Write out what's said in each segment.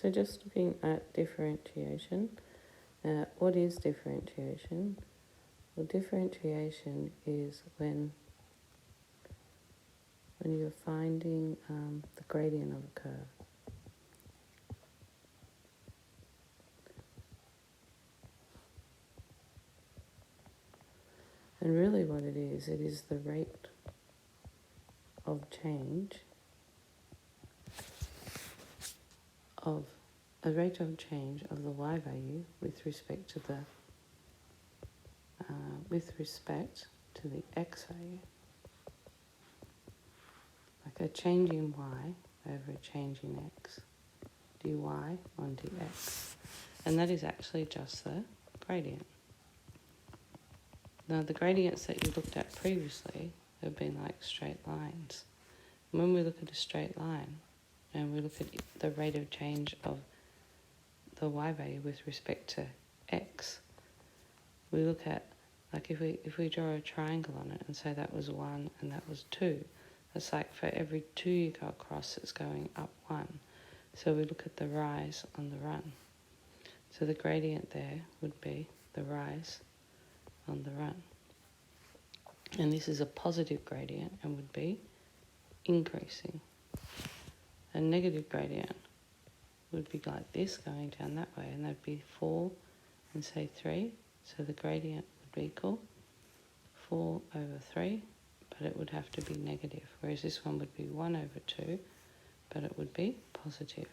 So just looking at differentiation, what is differentiation? Well, differentiation is when you're finding the gradient of a curve. And really what it is the rate of change of the y value with respect to the x value. Like a change in y over a change in x, dy on dx. And that is actually just the gradient. Now the gradients that you looked at previously have been like straight lines. When we look at a straight line and we look at the rate of change of the y value with respect to x, we look at, like if we draw a triangle on it and say that was 1 and that was 2, it's like for every 2 you go across, it's going up 1. So we look at the rise on the run. So the gradient there would be the rise on the run. And this is a positive gradient and would be increasing. A negative gradient would be like this, going down that way, and that'd be 4 and say 3. So the gradient would be equal 4 over 3, but it would have to be negative, whereas this one would be 1 over 2, but it would be positive.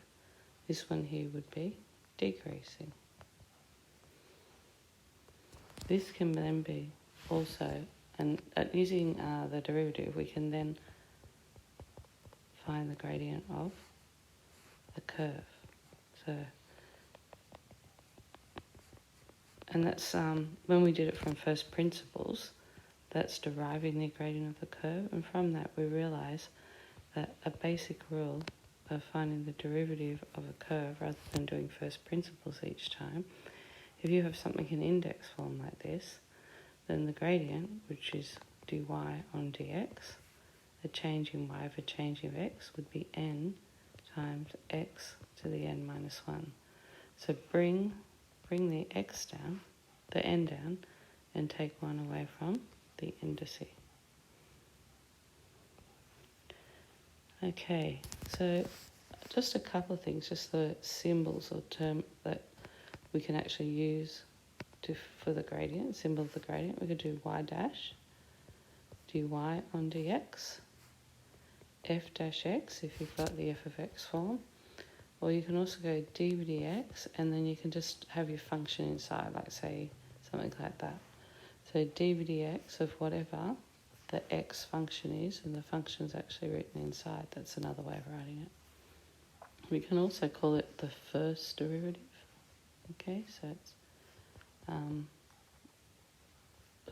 This one here would be decreasing. This can then be also, and using the derivative, we can then find the gradient of the curve. So, and that's when we did it from first principles, that's deriving the gradient of the curve, and from that we realise that a basic rule of finding the derivative of a curve rather than doing first principles each time, if you have something in index form like this, then the gradient, which is dy on dx, a change in y over change of x, would be n times x to the n minus 1. So bring the x down, the n down, and take 1 away from the indice. Okay, so just a couple of things, just the symbols or term that we can actually use for the gradient, symbol of the gradient. We could do y dash, dy on dx, f dash x if you've got the f of x form, or you can also go d dx and then you can just have your function inside, like say something like that. So d dx of whatever the x function is, and the function is actually written inside. That's another way of writing it. We can also call it the first derivative. Okay, so it's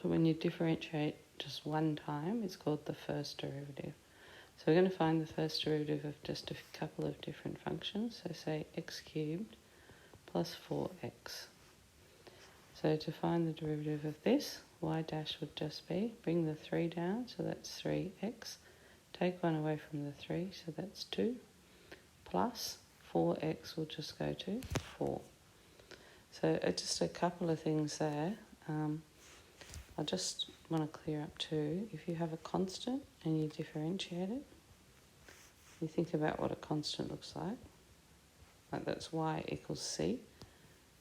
so when you differentiate just one time, it's called the first derivative. So we're going to find the first derivative of just a couple of different functions. So say x cubed plus 4x. So to find the derivative of this, y dash would just be, bring the 3 down, so that's 3x. Take 1 away from the 3, so that's 2. Plus 4x will just go to 4. So just a couple of things there. I just want to clear up too, if you have a constant and you differentiate it, you think about what a constant looks like that's y equals c.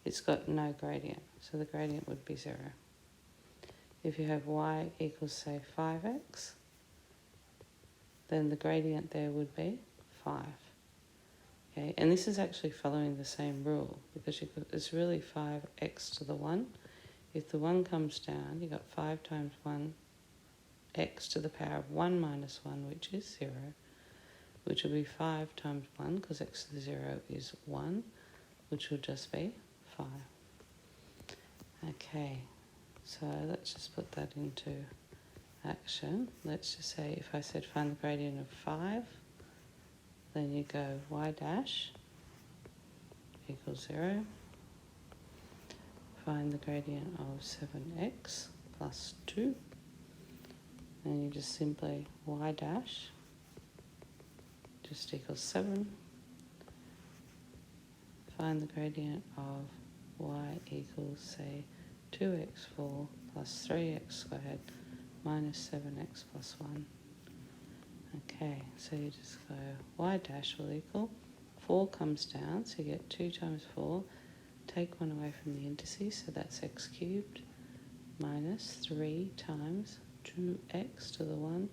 It's got no gradient, so the gradient would be 0. If you have y equals, say, 5x, then the gradient there would be 5. Okay, and this is actually following the same rule, because it's really 5x to the 1. If the 1 comes down, you've got 5 times 1 x to the power of 1 minus 1, which is 0, which will be 5 times 1, because x to the 0 is 1, which will just be 5. Okay, so let's just put that into action. Let's just say if I said find the gradient of 5, then you go y dash equals 0. Find the gradient of 7x plus 2. And you just simply y dash just equals 7. find the gradient of y equals, say, 2x4 plus 3x squared minus 7x plus 1. Okay, so you just go y dash will equal, 4 comes down, so you get 2 times 4, take 1 away from the indices, so that's x cubed, minus 3 times 2x to the 1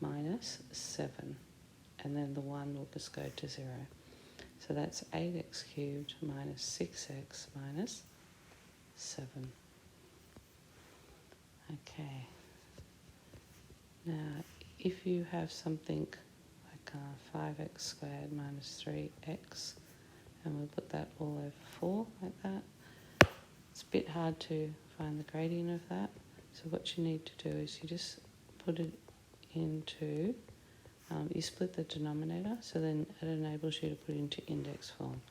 minus 7, and then the 1 will just go to 0. So that's 8x cubed minus 6x minus 7. Okay. Now, if you have something like 5x squared minus 3x, and we'll put that all over 4 like that, it's a bit hard to find the gradient of that. So what you need to do is you just put it into, you split the denominator, so then it enables you to put it into index form.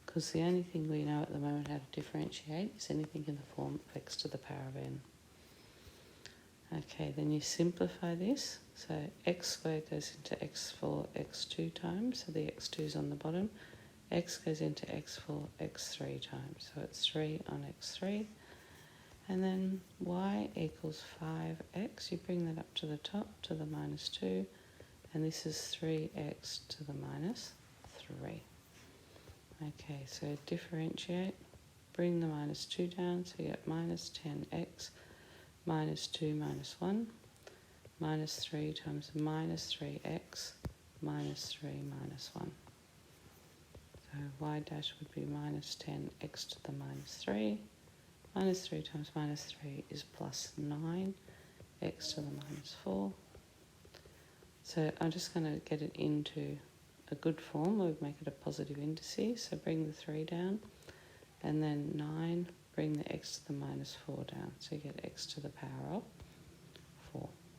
Because the only thing we know at the moment how to differentiate is anything in the form of x to the power of n. Okay, then you simplify this. So x squared goes into x4, x2 times, so the x2 is on the bottom. X goes into x4, x3 times, so it's 3 on x3. And then y equals 5x, you bring that up to the top, to the minus 2, and this is 3x to the minus 3. Okay, so differentiate, bring the minus 2 down, so you get minus 10x minus 2 minus 1, minus 3 times minus 3x minus 3 minus 1. So y dash would be minus 10x to the minus 3. Minus 3 times minus 3 is plus 9, x to the minus 4. So I'm just going to get it into a good form where we make it a positive indices. So bring the 3 down, and then 9, bring the x to the minus 4 down. So you get x to the power of 4.